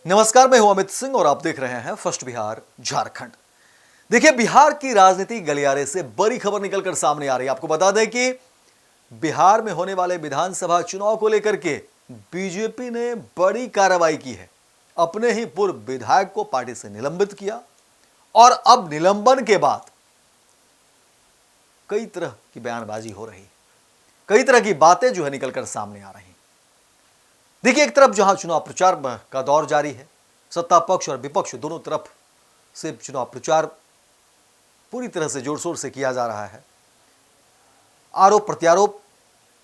नमस्कार, मैं हूं अमित सिंह और आप देख रहे हैं फर्स्ट बिहार झारखंड। देखिए, बिहार की राजनीति गलियारे से बड़ी खबर निकलकर सामने आ रही है। आपको बता दें कि बिहार में होने वाले विधानसभा चुनाव को लेकर के बीजेपी ने बड़ी कार्रवाई की है। अपने ही पूर्व विधायक को पार्टी से निलंबित किया और अब निलंबन के बाद कई तरह की बयानबाजी हो रही है, कई तरह की बातें जो है निकलकर सामने आ रही हैं। देखिए, एक तरफ जहां चुनाव प्रचार का दौर जारी है, सत्ता पक्ष और विपक्ष दोनों तरफ से चुनाव प्रचार पूरी तरह से जोर शोर से किया जा रहा है, आरोप प्रत्यारोप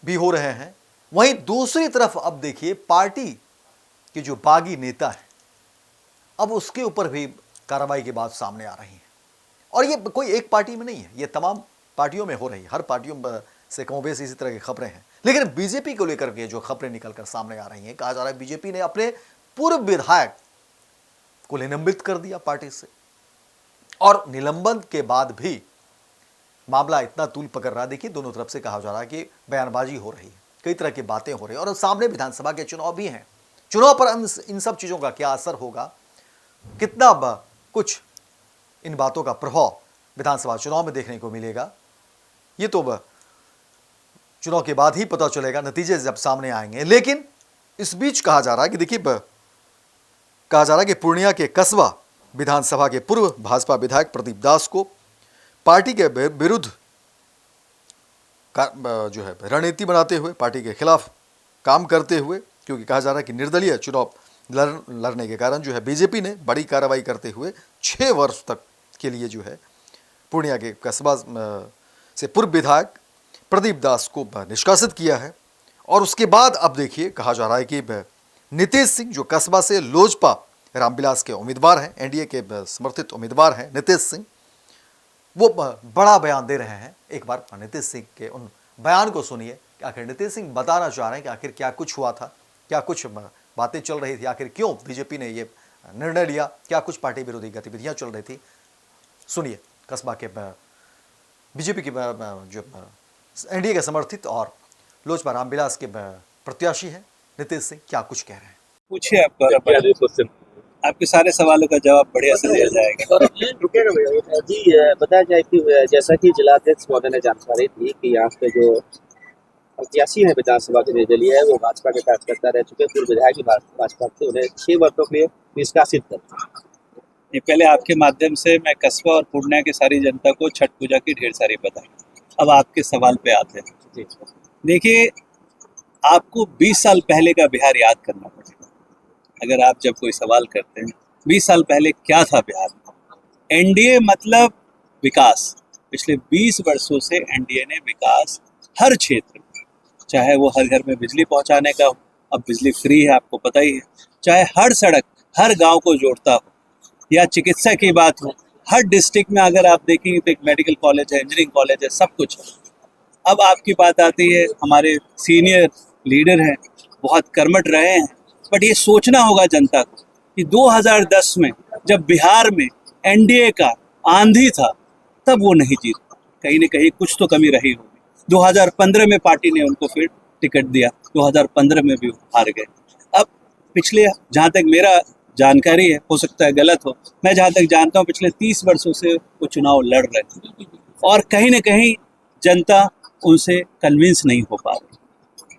भी हो रहे हैं। वहीं दूसरी तरफ अब देखिए, पार्टी के जो बागी नेता है, अब उसके ऊपर भी कार्रवाई की बात सामने आ रही है। और ये कोई एक पार्टी में नहीं है, ये तमाम पार्टियों में हो रही है। हर पार्टियों से कमोबेश इसी तरह की खबरें हैं। लेकिन बीजेपी को लेकर के जो खबरें निकलकर सामने आ रही हैं, कहा जा रहा है बीजेपी ने अपने पूर्व विधायक को निलंबित कर दिया पार्टी से, और निलंबन के बाद भी मामला इतना तूल पकड़ रहा है। देखिए, दोनों तरफ से कहा जा रहा है कि बयानबाजी हो रही है, कई तरह की बातें हो रही है, और सामने विधानसभा के चुनाव भी हैं। चुनाव पर इन सब चीजों का क्या असर होगा, कितना कुछ इन बातों का प्रभाव विधानसभा चुनाव में देखने को मिलेगा, ये तो चुनाव के बाद ही पता चलेगा, नतीजे जब सामने आएंगे। लेकिन इस बीच कहा जा रहा है कि देखिए, कहा जा रहा है कि पूर्णिया के कसबा विधानसभा के पूर्व भाजपा विधायक प्रदीप दास को पार्टी के विरुद्ध जो है रणनीति बनाते हुए, पार्टी के खिलाफ काम करते हुए, क्योंकि कहा जा रहा है कि निर्दलीय चुनाव लड़ने के कारण जो है बीजेपी ने बड़ी कार्रवाई करते हुए 6 वर्ष तक के लिए जो है पूर्णिया के कस्बा से पूर्व विधायक प्रदीप दास को निष्कासित किया है। और उसके बाद अब देखिए, कहा जा रहा है कि नीतीश सिंह, जो कस्बा से लोजपा रामविलास के उम्मीदवार हैं, एनडीए के समर्थित उम्मीदवार हैं नीतीश सिंह, वो बड़ा बयान दे रहे हैं। एक बार नीतीश सिंह के उन बयान को सुनिए कि आखिर नीतीश सिंह बताना चाह रहे हैं कि आखिर क्या कुछ हुआ था, क्या कुछ बातें चल रही थी, आखिर क्यों बीजेपी ने ये निर्णय लिया, क्या कुछ पार्टी विरोधी गतिविधियां चल रही थी। सुनिए, कस्बा के बीजेपी की जो एनडीए के समर्थित और लोजपा रामविलास के प्रत्याशी हैं नीतीश सिंह, क्या कुछ कह रहे हैं। पूछिए, आपके सारे सवालों का जवाब बढ़िया से दिया जाएगा। जी, बताया जाए कि जैसा कि जिलाध्यक्ष महोदय ने जानकारी दी कि यहाँ पे जो प्रत्याशी है विधानसभा के निर्दलीय है, वो भाजपा के कार्यकर्ता रह चुके, पूर्व विधायक भी भाजपा के, उन्हें 6 वर्षों के लिए निष्कासित कर दिया। पहले आपके माध्यम से मैं कस्बा और पूर्णिया की सारी जनता को छठ पूजा की ढेर सारी बधाई। अब आपके सवाल पे आते हैं। देखिए, आपको 20 साल पहले का बिहार याद करना पड़ेगा। अगर आप जब कोई सवाल करते हैं 20 साल पहले क्या था बिहार में, एनडीए मतलब विकास। पिछले 20 वर्षों से एनडीए ने विकास हर क्षेत्र में, चाहे वो हर घर में बिजली पहुंचाने का हो, अब बिजली फ्री है आपको पता ही है, चाहे हर सड़क हर गांव को जोड़ता हो, या चिकित्सा की बात हो, हर डिस्ट्रिक्ट में अगर आप देखेंगे तो एक मेडिकल कॉलेज है, इंजीनियरिंग कॉलेज है, सब कुछ है। अब आपकी बात आती है, हमारे सीनियर लीडर हैं, बहुत कर्मठ रहे हैं, बट ये सोचना होगा जनता को कि 2010 में जब बिहार में एनडीए का आंधी था, तब वो नहीं जीत, कहीं न कहीं कुछ तो कमी रही होगी। 2015 में पार्टी ने उनको फिर टिकट दिया, 2015 में भी हार गए। अब पिछले, जहाँ तक मेरा जानकारी है, हो सकता है गलत हो, मैं जहाँ तक जानता हूँ पिछले 30 वर्षों से वो चुनाव लड़ रहे थे, और कहीं न कहीं जनता उनसे कन्विंस नहीं हो पा रही।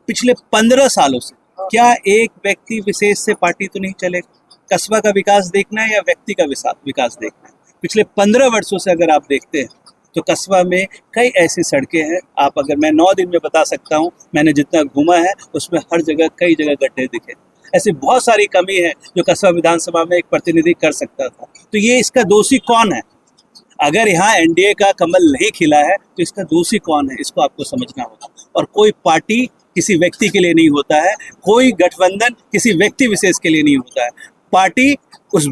पिछले 15 सालों से क्या एक व्यक्ति विशेष से पार्टी तो नहीं चलेगा। कस्बा का विकास देखना है या व्यक्ति का विकास देखना है। पिछले 15 वर्षों से अगर आप देखते हैं तो कस्बा में कई ऐसी सड़कें हैं, आप अगर, मैं 9 दिन में बता सकता हूँ, मैंने जितना घूमा है उसमें हर जगह कई जगह गड्ढे दिखे। ऐसी बहुत सारी कमी है जो कस्बा विधानसभा में एक प्रतिनिधि कर सकता था। तो ये इसका दोषी कौन है? अगर यहाँ एनडीए का कमल नहीं खिला है तो इसका दोषी कौन है, इसको आपको समझना होगा। और कोई पार्टी किसी व्यक्ति के लिए नहीं होता है, कोई गठबंधन किसी व्यक्ति विशेष के लिए नहीं होता है। पार्टी उस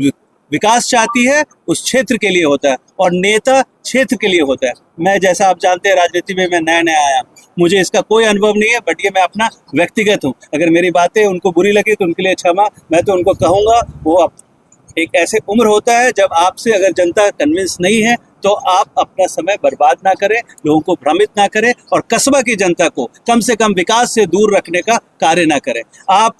विकास चाहती है, उस क्षेत्र के लिए होता है, और नेता क्षेत्र के लिए होता है। मैं, जैसा आप जानते हैं, राजनीति में मैं नया आया, मुझे इसका कोई अनुभव नहीं है, बट ये मैं अपना व्यक्तिगत हूँ। अगर मेरी बातें उनको बुरी लगी तो उनके लिए क्षमा। मैं तो उनको कहूँगा, वो एक ऐसे उम्र होता है जब आपसे अगर जनता कन्विंस नहीं है तो आप अपना समय बर्बाद ना करें, लोगों को भ्रमित ना करें, और कस्बा की जनता को कम से कम विकास से दूर रखने का कार्य ना करें। आप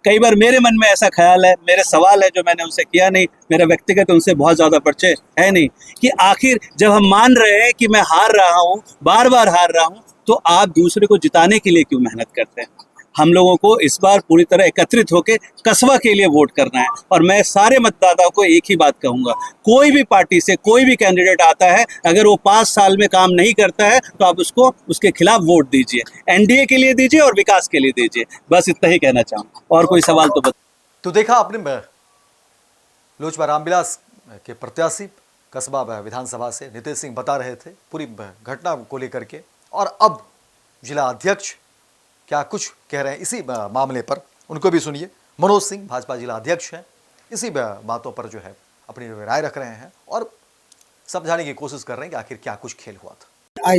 कई बार मेरे मन में ऐसा ख्याल है, मेरे सवाल है जो मैंने उनसे किया नहीं, मेरा व्यक्तिगत उनसे बहुत ज़्यादा परिचय है नहीं, कि आखिर जब हम मान रहे हैं कि मैं हार रहा हूँ, बार बार हार रहा हूँ, तो आप दूसरे को जिताने के लिए क्यों मेहनत करते हैं? हम लोगों को इस बार पूरी तरह एकत्रित होकर कस्बा के लिए वोट करना है। और मैं सारे मतदाताओं को एक ही बात कहूँगा, कोई भी पार्टी से कोई भी कैंडिडेट आता है, अगर वो 5 साल में काम नहीं करता है तो आप उसको उसके खिलाफ वोट दीजिए, एनडीए के लिए दीजिए और विकास के लिए दीजिए। बस इतना ही कहना चाहूँगा, और कोई सवाल तो बता। तो देखा आपने लोजपा रामविलास के प्रत्याशी कस्बा विधानसभा से नितेश सिंह बता रहे थे पूरी घटना को लेकर के, और अब जिला अध्यक्ष क्या कुछ कह रहे हैं इसी मामले पर, उनको भी सुनिए। मनोज सिंह भाजपा जिला अध्यक्ष हैं, इसी बातों पर जो है अपनी राय रख रहे हैं और समझाने की कोशिश कर रहे हैं कि आखिर क्या कुछ खेल हुआ था।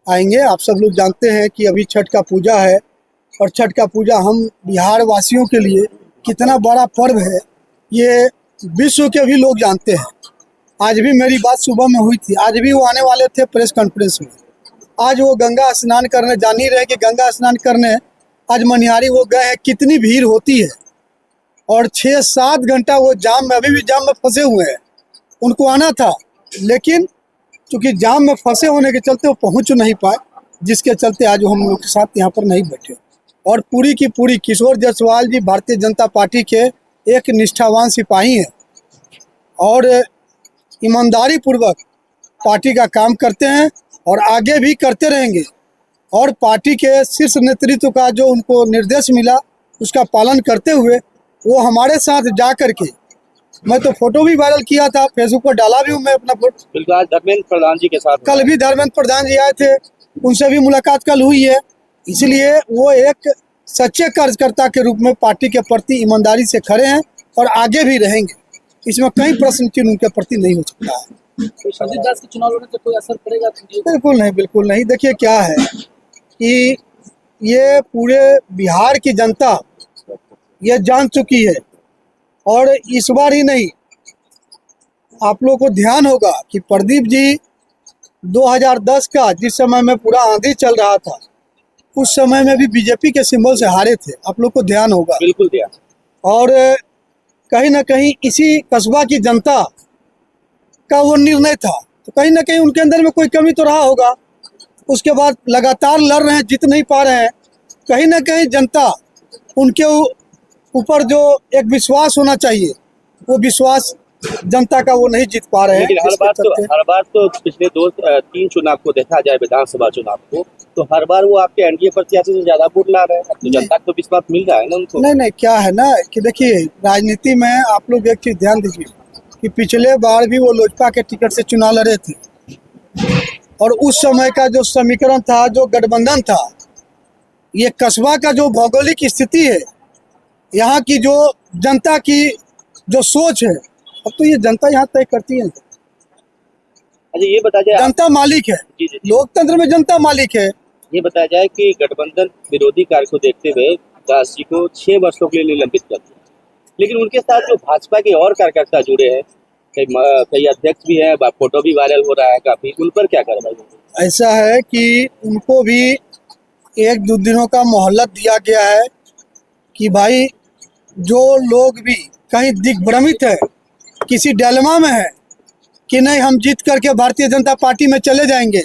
आएंगे आप सब लोग जानते हैं कि अभी छठ का पूजा है, और छठ का पूजा हम बिहार वासियों के लिए कितना बड़ा पर्व है ये विश्व के भी लोग जानते हैं। आज भी मेरी बात सुबह में हुई थी, आज भी वो आने वाले थे प्रेस कॉन्फ्रेंस में। आज वो गंगा स्नान करने, जान ही रहे कि गंगा स्नान करने आज मनिहारी वो गए हैं, कितनी भीड़ होती है, और 6-7 घंटा वो जाम में, अभी भी जाम में फंसे हुए हैं। उनको आना था, लेकिन चूँकि जाम में फंसे होने के चलते वो पहुंच नहीं पाए, जिसके चलते आज हम लोग के साथ यहाँ पर नहीं बैठे। और पूरी की पूरी किशोर जायसवाल जी भारतीय जनता पार्टी के एक निष्ठावान सिपाही हैं और ईमानदारी पूर्वक पार्टी का काम करते हैं और आगे भी करते रहेंगे। और पार्टी के शीर्ष नेतृत्व का जो उनको निर्देश मिला उसका पालन करते हुए वो हमारे साथ जा करके, मैं तो फोटो भी वायरल किया था, फेसबुक पर डाला भी हूँ मैं अपना फोटो। बिल्कुल, आज धर्मेंद्र प्रधान जी के साथ कल भी धर्मेंद्र प्रधान जी आए थे, उनसे भी मुलाकात कल हुई है। इसलिए वो एक सच्चे कार्यकर्ता के रूप में पार्टी के प्रति ईमानदारी से खड़े हैं और आगे भी रहेंगे। इसमें कई प्रश्न चिन्ह उनके प्रति नहीं हो सकता है। संजीव दास के चुनाव लड़ने से कोई असर पड़ेगा? बिल्कुल नहीं, बिल्कुल नहीं। देखिए क्या है कि ये पूरे बिहार की जनता ये जान चुकी है, और इस बार ही नहीं, आप लोगों को ध्यान होगा कि प्रदीप जी 2010 का जिस समय में पूरा आंधी चल रहा था, उस समय में भी बीजेपी के सिंबल से हारे थे, आप लोग को ध्यान होगा। बिल्कुल ध्यान। और कहीं ना कहीं इसी कस्बा की जनता का वो निर्णय था, तो कहीं ना कहीं उनके अंदर में कोई कमी तो रहा होगा। उसके बाद लगातार लड़ रहे हैं, जीत नहीं पा रहे हैं, कहीं ना कहीं जनता उनके ऊपर जो एक विश्वास होना चाहिए, वो विश्वास जनता का वो नहीं जीत पा रहे हैं। लेकिन हर बार तो पिछले 2-3 चुनाव को देखा जाए, विधानसभा चुनाव को, तो हर बार वो आपके एनडीए प्रत्याशी से ज्यादा वोट ला रहे हैं, तो जनता को विश्वास मिल रहा है ना उनको? नहीं, क्या है ना कि देखिए, राजनीति में आप लोग एक चीज ध्यान दीजिए कि पिछले बार भी वो लोजपा के टिकट से चुनाव लड़े थे, और उस समय का जो समीकरण था, जो गठबंधन था, ये कस्बा का जो भौगोलिक स्थिति है, यहाँ की जो जनता की जो सोच है, अब तो ये जनता यहाँ तय करती है। अच्छा, ये बताया जाए, जनता मालिक है, लोकतंत्र में जनता मालिक है। ये बताया जाए कि गठबंधन विरोधी कार्य को देखते हुए दास जी को 6 वर्षों के लिए निलंबित कर दिया, लेकिन उनके साथ जो भाजपा के और कार्यकर्ता जुड़े हैं, कई अध्यक्ष भी हैं, फोटो भी वायरल हो रहा है काफी, उन पर क्या कार्रवाई होगी? ऐसा है कि उनको भी 1-2 दिनों का मोहलत दिया गया है कि भाई जो लोग भी कहीं दिग्भ्रमित है, किसी डिलेमा में है कि नहीं हम जीत करके भारतीय जनता पार्टी में चले जाएंगे,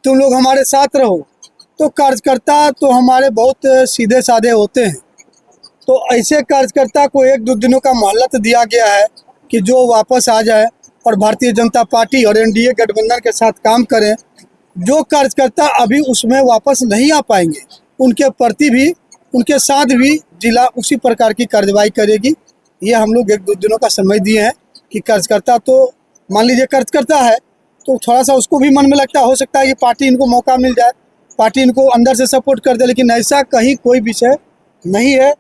तुम लोग हमारे साथ रहो, तो कार्यकर्ता तो हमारे बहुत सीधे साधे होते हैं। तो ऐसे कार्यकर्ता को 1-2 दिनों का मोहलत दिया गया है कि जो वापस आ जाए और भारतीय जनता पार्टी और एनडीए गठबंधन के साथ काम करें। जो कार्यकर्ता अभी उसमें वापस नहीं आ पाएंगे, उनके प्रति भी, उनके साथ भी जिला उसी प्रकार की कार्रवाई करेगी। ये हम लोग 1-2 दिनों का समय दिए हैं कि कार्यकर्ता तो मान लीजिए कार्यकर्ता है तो थोड़ा सा उसको भी मन में लगता हो सकता है कि पार्टी इनको मौका मिल जाए, पार्टी इनको अंदर से सपोर्ट कर दे, लेकिन ऐसा कहीं कोई विषय नहीं है।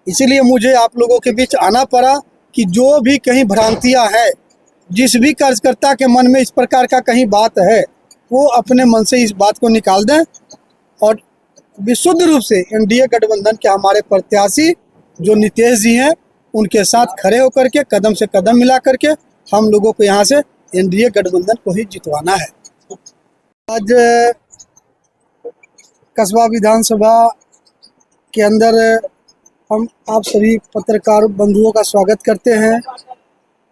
इसीलिए मुझे आप लोगों के बीच आना पड़ा कि जो भी कहीं भ्रांतियां हैं, जिस भी कार्यकर्ता के मन में इस प्रकार का कहीं बात है, वो अपने मन से इस बात को निकाल दें और विशुद्ध रूप से एनडीए गठबंधन के हमारे प्रत्याशी जो नितेश जी हैं, उनके साथ खड़े होकर के कदम से कदम मिला करके हम लोगों को यहाँ से एनडीए गठबंधन को ही जितवाना है। आज कस्बा विधानसभा के अंदर हम आप सभी पत्रकार बंधुओं का स्वागत करते हैं।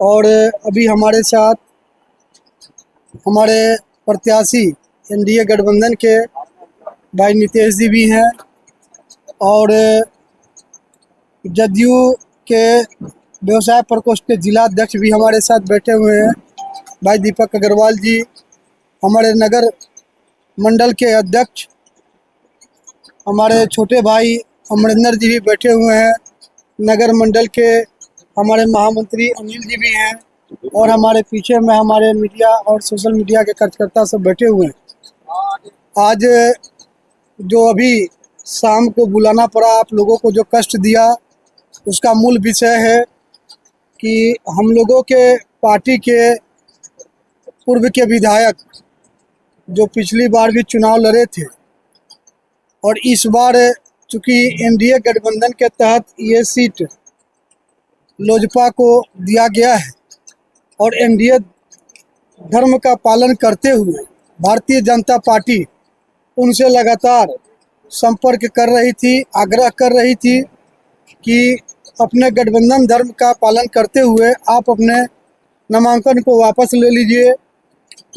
और अभी हमारे साथ हमारे प्रत्याशी एनडीए गठबंधन के भाई नितेश जी भी हैं और जदयू के व्यवसाय प्रकोष्ठ के जिला अध्यक्ष भी हमारे साथ बैठे हुए हैं, भाई दीपक अग्रवाल जी। हमारे नगर मंडल के अध्यक्ष हमारे छोटे भाई अमरिंदर जी भी बैठे हुए हैं। नगर मंडल के हमारे महामंत्री अनिल जी भी हैं और हमारे पीछे में हमारे मीडिया और सोशल मीडिया के कार्यकर्ता सब बैठे हुए हैं। आज जो अभी शाम को बुलाना पड़ा, आप लोगों को जो कष्ट दिया, उसका मूल विषय है कि हम लोगों के पार्टी के पूर्व के विधायक जो पिछली बार भी चुनाव लड़े थे और इस बार चूँकि एनडीए गठबंधन के तहत ये सीट लोजपा को दिया गया है और एनडीए धर्म का पालन करते हुए भारतीय जनता पार्टी उनसे लगातार संपर्क कर रही थी, आग्रह कर रही थी कि अपने गठबंधन धर्म का पालन करते हुए आप अपने नामांकन को वापस ले लीजिए।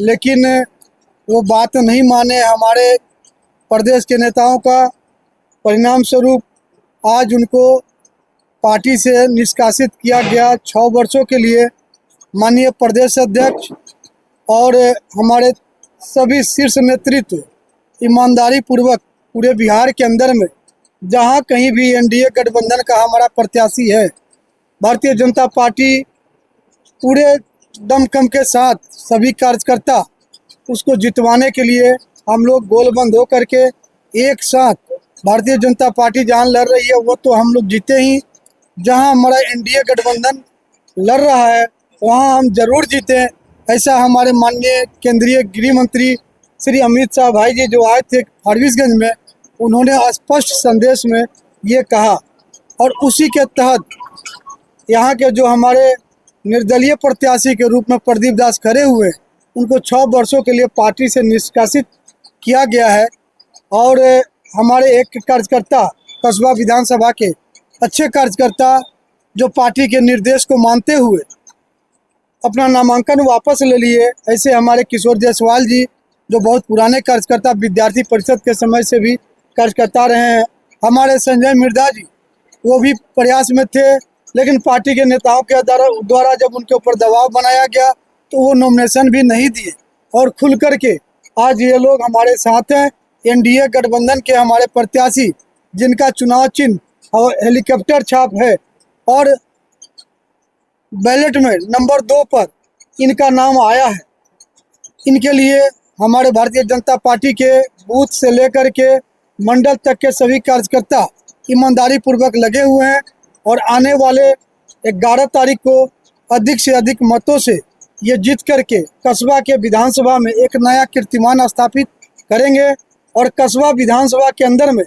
लेकिन वो बात नहीं माने हमारे प्रदेश के नेताओं का। परिणाम स्वरूप आज उनको पार्टी से निष्कासित किया गया। 6 वर्षों के लिए माननीय प्रदेश अध्यक्ष और हमारे सभी शीर्ष नेतृत्व ईमानदारी पूर्वक पूरे बिहार के अंदर में जहां कहीं भी एनडीए गठबंधन का हमारा प्रत्याशी है, भारतीय जनता पार्टी पूरे दमखम के साथ सभी कार्यकर्ता उसको जितवाने के लिए हम लोग गोलबंद होकर के एक साथ भारतीय जनता पार्टी जहां लड़ रही है वो तो हम लोग जीते ही, जहां हमारा एनडीए गठबंधन लड़ रहा है वहां हम जरूर जीते। ऐसा हमारे माननीय केंद्रीय गृह मंत्री श्री अमित शाह भाई जी जो आए थे फारबिसगंज में, उन्होंने स्पष्ट संदेश में ये कहा और उसी के तहत यहाँ के जो हमारे निर्दलीय प्रत्याशी के रूप में प्रदीप दास खड़े हुए, उनको 6 वर्षों के लिए पार्टी से निष्कासित किया गया है। और हमारे एक कार्यकर्ता कस्बा विधानसभा के अच्छे कार्यकर्ता जो पार्टी के निर्देश को मानते हुए अपना नामांकन वापस ले लिए, ऐसे हमारे किशोर जायसवाल जी जो बहुत पुराने कार्यकर्ता विद्यार्थी परिषद के समय से भी कार्यकर्ता रहे हैं। हमारे संजय मिर्धा जी वो भी प्रयास में थे, लेकिन पार्टी के नेताओं के द्वारा जब उनके ऊपर दबाव बनाया गया तो वो नॉमिनेशन भी नहीं दिए और खुल करके आज ये लोग हमारे साथ हैं। एनडीए गठबंधन के हमारे प्रत्याशी जिनका चुनाव चिन्ह हेलीकॉप्टर छाप है और बैलेट में नंबर 2 पर इनका नाम आया है, इनके लिए हमारे भारतीय जनता पार्टी के बूथ से लेकर के मंडल तक के सभी कार्यकर्ता ईमानदारी पूर्वक लगे हुए हैं और आने वाले 11 तारीख को अधिक से अधिक मतों से ये जीत करके कस्बा के विधानसभा में एक नया कीर्तिमान स्थापित करेंगे और कस्बा विधानसभा के अंदर में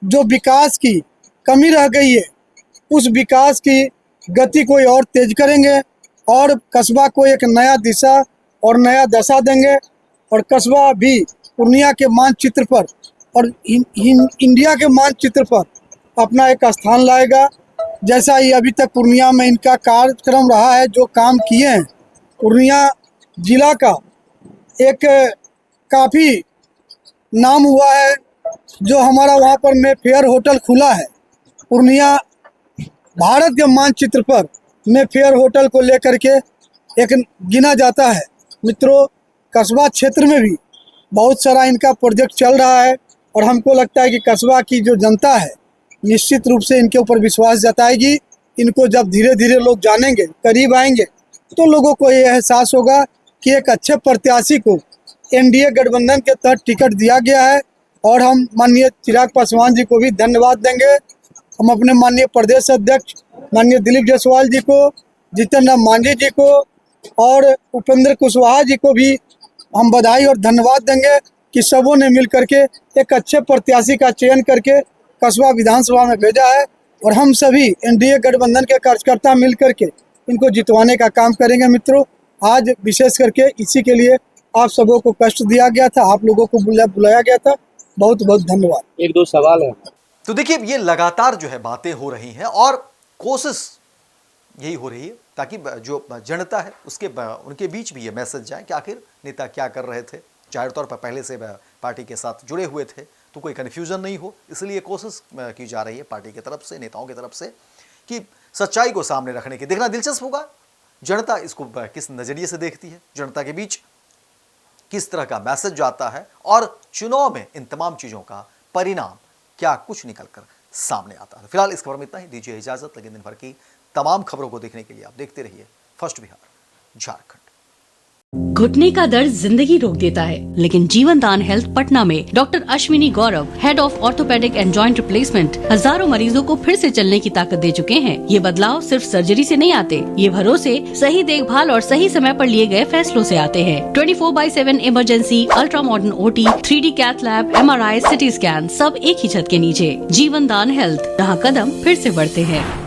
जो विकास की कमी रह गई है उस विकास की गति को और तेज करेंगे और कस्बा को एक नया दिशा और नया दशा देंगे और कस्बा भी पूर्णिया के मानचित्र पर और इंडिया के मानचित्र पर अपना एक स्थान लाएगा। जैसा ही अभी तक पूर्णिया में इनका कार्यक्रम रहा है, जो काम किए हैं, पूर्णिया जिला का एक काफ़ी नाम हुआ है। जो हमारा वहाँ पर में फेयर होटल खुला है, पूर्णिया भारत के मानचित्र पर में फेयर होटल को लेकर के एक गिना जाता है। मित्रों, कस्बा क्षेत्र में भी बहुत सारा इनका प्रोजेक्ट चल रहा है और हमको लगता है कि कस्बा की जो जनता है निश्चित रूप से इनके ऊपर विश्वास जताएगी। इनको जब धीरे धीरे लोग जानेंगे, करीब आएंगे, तो लोगों को ये एहसास होगा कि एक अच्छे प्रत्याशी को एनडीए गठबंधन के तहत टिकट दिया गया है। और हम माननीय चिराग पासवान जी को भी धन्यवाद देंगे। हम अपने माननीय प्रदेश अध्यक्ष माननीय दिलीप जायसवाल जी को, जितेंद्र मांझी जी को और उपेंद्र कुशवाहा जी को भी हम बधाई और धन्यवाद देंगे कि सबों ने मिल करके एक अच्छे प्रत्याशी का चयन करके कस्बा विधानसभा में भेजा है और हम सभी एनडीए गठबंधन के कार्यकर्ता मिल करके इनको जितवाने का काम करेंगे। मित्रों, आज विशेष करके इसी के लिए आप सबों को कष्ट दिया गया था, आप लोगों को बुलाया गया था। बहुत बहुत धन्यवाद। 1-2 सवाल है। तो देखिए ये लगातार जो है बातें हो रही हैं और कोशिश यही हो रही है ताकि जो जनता है उसके उनके बीच भी ये मैसेज जाए कि आखिर नेता क्या कर रहे थे। जाहिर तौर पर पहले से पार्टी के साथ जुड़े हुए थे तो कोई कन्फ्यूजन नहीं हो, इसलिए कोशिश की जा रही है पार्टी की तरफ से, नेताओं की तरफ से कि सच्चाई को सामने रखने की। देखना दिलचस्प होगा जनता इसको किस नज़रिए से देखती है, जनता के बीच किस तरह का मैसेज जाता है और चुनाव में इन तमाम चीज़ों का परिणाम क्या कुछ निकल कर सामने आता है। फिलहाल इस खबर में इतना ही, दीजिए इजाजत। लेकिन दिन भर की तमाम खबरों को देखने के लिए आप देखते रहिए फर्स्ट बिहार झारखंड। घुटने का दर्द जिंदगी रोक देता है, लेकिन जीवन दान हेल्थ पटना में doctor Ashwini Gaurav, head of orthopaedic and joint replacement, हजारों मरीजों को फिर से चलने की ताकत दे चुके हैं। ये बदलाव सिर्फ सर्जरी से नहीं आते, ये भरोसे, सही देखभाल और सही समय पर लिए गए फैसलों से आते हैं। 24/7 emergency, ultra modern OT, 3D cath lab, MRI, CT scan, सब एक ही छत के नीचे। जीवन दान हेल्थ, जहाँ कदम फिर से बढ़ते हैं।